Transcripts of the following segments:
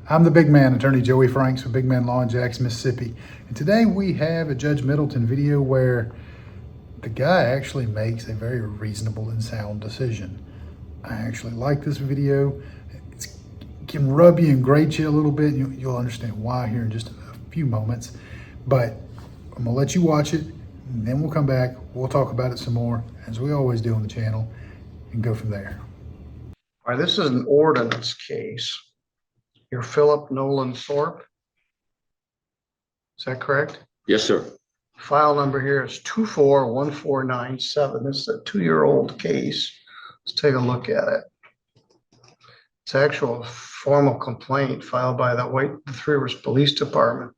I'm the big man, attorney Joey Franks with Big Man Law in Jackson, Mississippi. And today we have a Judge Middleton video where the guy actually makes a very reasonable and sound decision. I actually like this video. It can rub you and grate you a little bit. You'll understand why here in just a few moments. But I'm gonna let you watch it, and then we'll come back. We'll talk about it some more, as we always do on the channel, and go from there. All right, this is an ordinance case. You're Philip Nolan Thorpe. Is that correct? Yes, sir. File number here is 241497. This is a 2-year-old case. Let's take a look at it. It's actual formal complaint filed by the Three Rivers Police Department.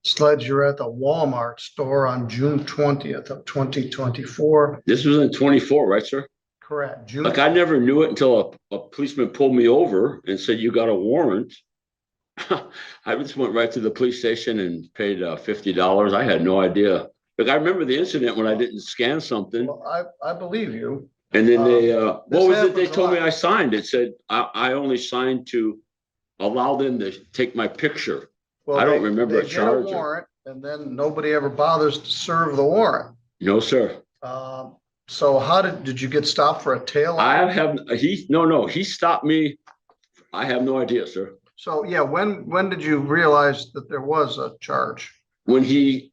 It's alleged you're at the Walmart store on June 20th of 2024. This was in 24, right, sir? Correct. June. Like, I never knew it until a policeman pulled me over and said, you got a warrant. I just went right to the police station and paid $50. I had no idea. Like, I remember the incident when I didn't scan something. Well, I believe you. And then they, what was it they told me I I signed? It said, I only signed to allow them to take my picture. Well, I don't remember a get charge. warrant, and then nobody ever bothers to serve the warrant. No, sir. So how did you get stopped for a tail? He stopped me. I have no idea, sir. So yeah, when did you realize that there was a charge? I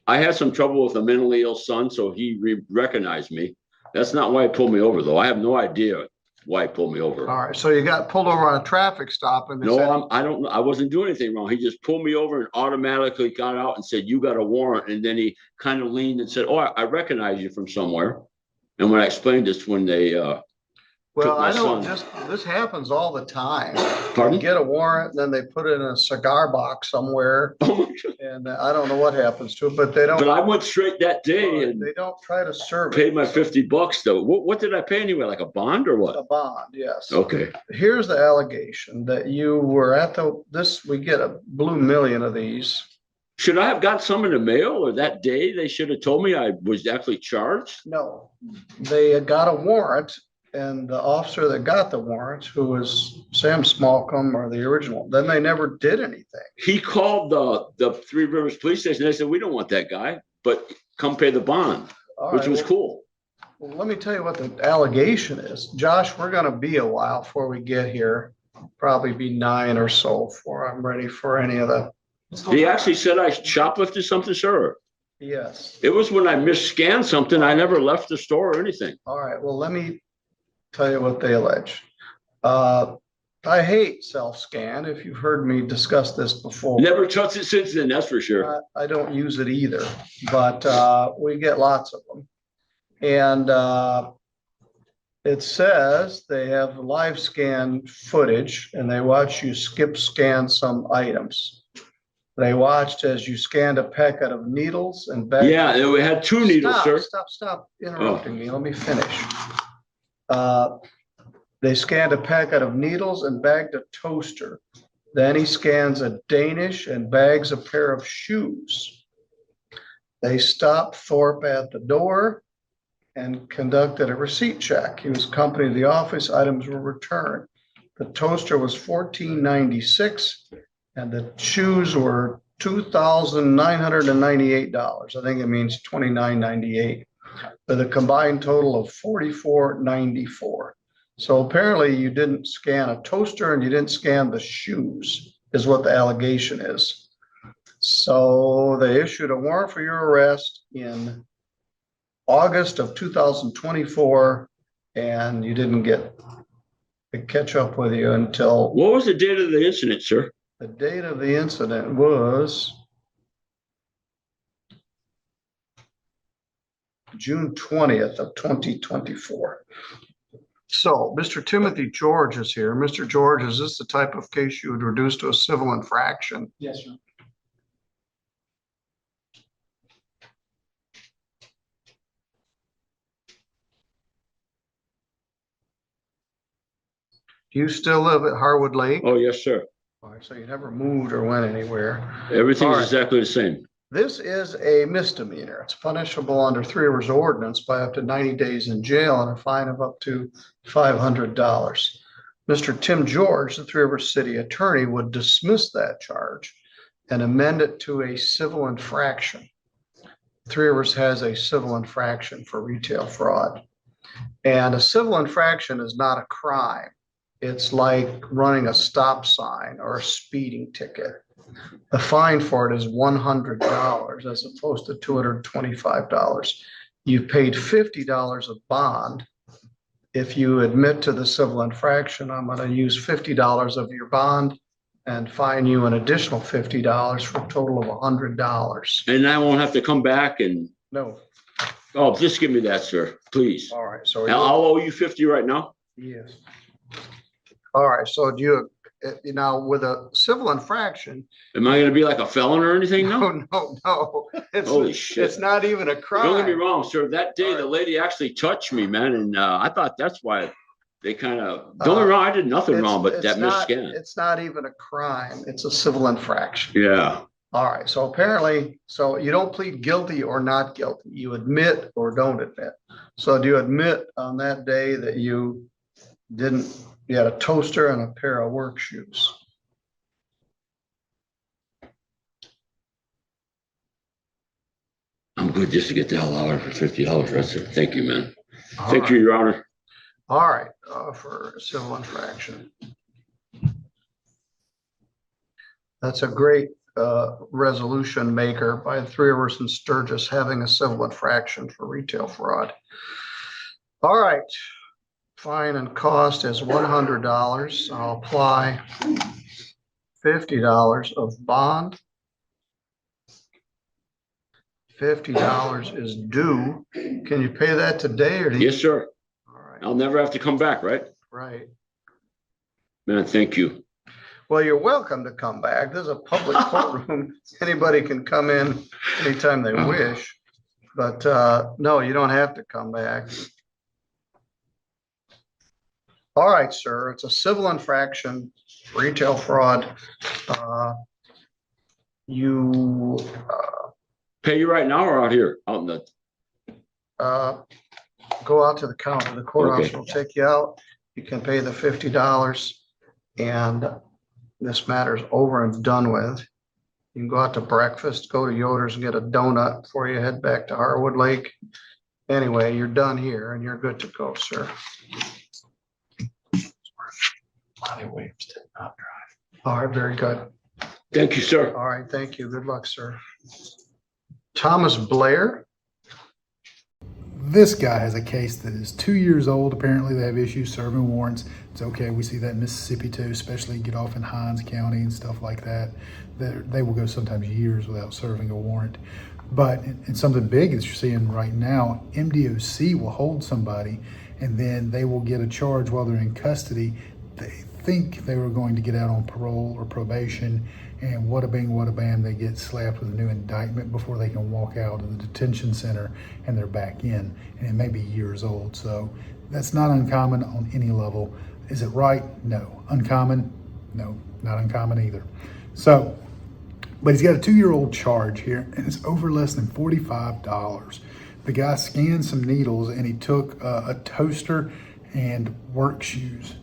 had some trouble with a mentally ill son, so he recognized me. That's not why he pulled me over, though. I have no idea why he pulled me over. All right, so you got pulled over on a traffic stop, and I don't know. I wasn't doing anything wrong. He just pulled me over and automatically got out and said, "You got a warrant." And then he kind of leaned and said, "Oh, I recognize you from somewhere." And when I explained this, when they well, I don't this happens all the time. Pardon? You get a warrant, and then they put it in a cigar box somewhere, and I don't know what happens to it, but they don't. But I went straight that day, and they don't try to serve paid it. my $50 though. What did I pay anyway? Like a bond or what? A bond, yes. Okay. Here's the allegation that you were at we get a blue million of these. Should I have got some in the mail, or that day they should have told me I was actually charged? No, they got a warrant. And the officer that got the warrant, who was Sam Smallcombe, or the original, then they never did anything. He called the Three Rivers Police Station. They said, "We don't want that guy, but come pay the bond," which was cool. Well, let me tell you what the allegation is. Josh, we're going to be a while before we get here. Probably be 9 or so before I'm ready for any of the. He actually said I shoplifted something, sir. Yes. It was when I misscanned something. I never left the store or anything. All right. Well, let me tell you what they allege. I hate self-scan. If you've heard me discuss this before. Never touched it since then, that's for sure. I don't use it either, but we get lots of them. And it says they have live scan footage, and they watch you skip scan some items. They watched as you scanned a packet of needles and bags. Yeah, we had 2 needles, sir. Stop interrupting me. Let me finish. They scanned a packet of needles and bagged a toaster. Then he scans a Danish and bags a pair of shoes. They stopped Thorpe at the door and conducted a receipt check. He was accompanied to the office. Items were returned. The toaster was $14.96, and the shoes were $2,998. I think it means $29.98. With a combined total of $44.94. So apparently you didn't scan a toaster and you didn't scan the shoes, is what the allegation is. So they issued a warrant for your arrest in August of 2024, and you didn't get to catch up with you until. What was the date of the incident, sir? The date of the incident was June 20th of 2024. So Mr. Timothy George is here. Mr. George, is this the type of case you would reduce to a civil infraction? Yes, sir. Do you still live at Harwood Lake? Oh, yes, sir. All right, so you never moved or went anywhere. Everything's exactly the same. This is a misdemeanor. It's punishable under Three Rivers ordinance by up to 90 days in jail and a fine of up to $500. Mr. Tim George, the Three Rivers City Attorney, would dismiss that charge and amend it to a civil infraction. Three Rivers has a civil infraction for retail fraud. And a civil infraction is not a crime. It's like running a stop sign or a speeding ticket. The fine for it is $100 as opposed to $225. You've paid $50 of bond. If you admit to the civil infraction, I'm going to use $50 of your bond and fine you an additional $50 for a total of $100. And I won't have to come back and, No. oh, just give me that, sir, please. All right. So I'll owe you 50 right now. yes. All right. So do you now with a civil infraction? Am I going to be like a felon or anything now? No. Holy shit. It's not even a crime. Don't get me wrong, sir. That day, the lady actually touched me, man. And I thought that's why they kind of, don't get me wrong, I did nothing wrong, but that misscan. It's not even a crime. It's a civil infraction. Yeah. All right. So apparently, so you don't plead guilty or not guilty. You admit or don't admit. So do you admit on that day that you had a toaster and a pair of work shoes? I'm good just to get the hell out of here for $50. That's it. Thank you, man. All Thank right. you, Your Honor. All right, for civil infraction. That's a great resolution maker by the Three Rivers and Sturgis having a civil infraction for retail fraud. All right, fine and cost is $100. I'll apply $50 of bond. $50 is due. Can you pay that today or do you? Yes, sir. All right. I'll never have to come back, right? Right. Man, thank you. Well, you're welcome to come back. This is a public courtroom. Anybody can come in anytime they wish. But no, you don't have to come back. All right, sir. It's a civil infraction, retail fraud. You Pay you right now or out here? Out in the, go out to the counter. The courthouse Okay. will take you out. You can pay the $50 and this matter's over and done with. You can go out to breakfast, go to Yoder's and get a donut before you head back to Harwood Lake. Anyway, you're done here and you're good to go, sir. All right, very good. thank you, sir. All right, thank you. Good luck, sir. Thomas Blair. This guy has a case that is 2 years old. Apparently they have issues serving warrants. It's okay. We see that in Mississippi too, especially get off in Hinds County and stuff like that. They will go sometimes years without serving a warrant. But in something big that you're seeing right now, MDOC will hold somebody and then they will get a charge while they're in custody. They think they were going to get out on parole or probation, and wada bing, wada bam, they get slapped with a new indictment before they can walk out of the detention center and they're back in, and it may be years old. So that's not uncommon on any level. Is it right? No. Uncommon? No, not uncommon either. So, but he's got a 2-year-old charge here and it's over less than $45. The guy scanned some needles and he took a toaster and work shoes.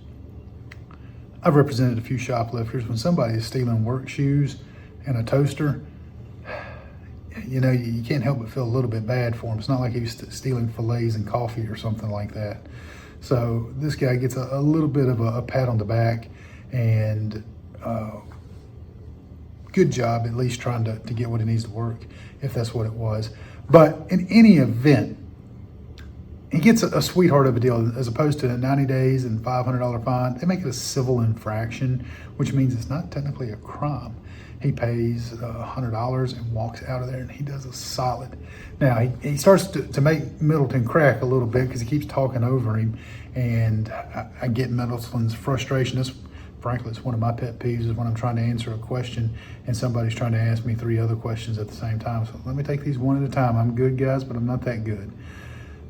I've represented a few shoplifters. When somebody is stealing work shoes and a toaster, you know, you can't help but feel a little bit bad for him. It's not like he was stealing fillets and coffee or something like that. So this guy gets a little bit of a pat on the back and good job at least trying to get what he needs to work, if that's what it was. But in any event, he gets a sweetheart of a deal. As opposed to 90 days and $500 fine, they make it a civil infraction, which means it's not technically a crime. He pays $100 and walks out of there, and he does a solid. Now, he starts to make Middleton crack a little bit because he keeps talking over him, and I get Middleton's frustration. This, frankly, it's one of my pet peeves is when I'm trying to answer a question and somebody's trying to ask me 3 other questions at the same time. So let me take these one at a time. I'm good, guys, but I'm not that good.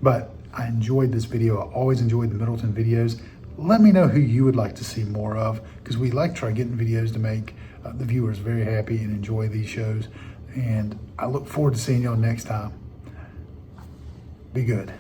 But I enjoyed this video. I always enjoyed the Middleton videos. Let me know who you would like to see more of, because we like to try getting videos to make the viewers very happy and enjoy these shows. And I look forward to seeing y'all next time. Be good.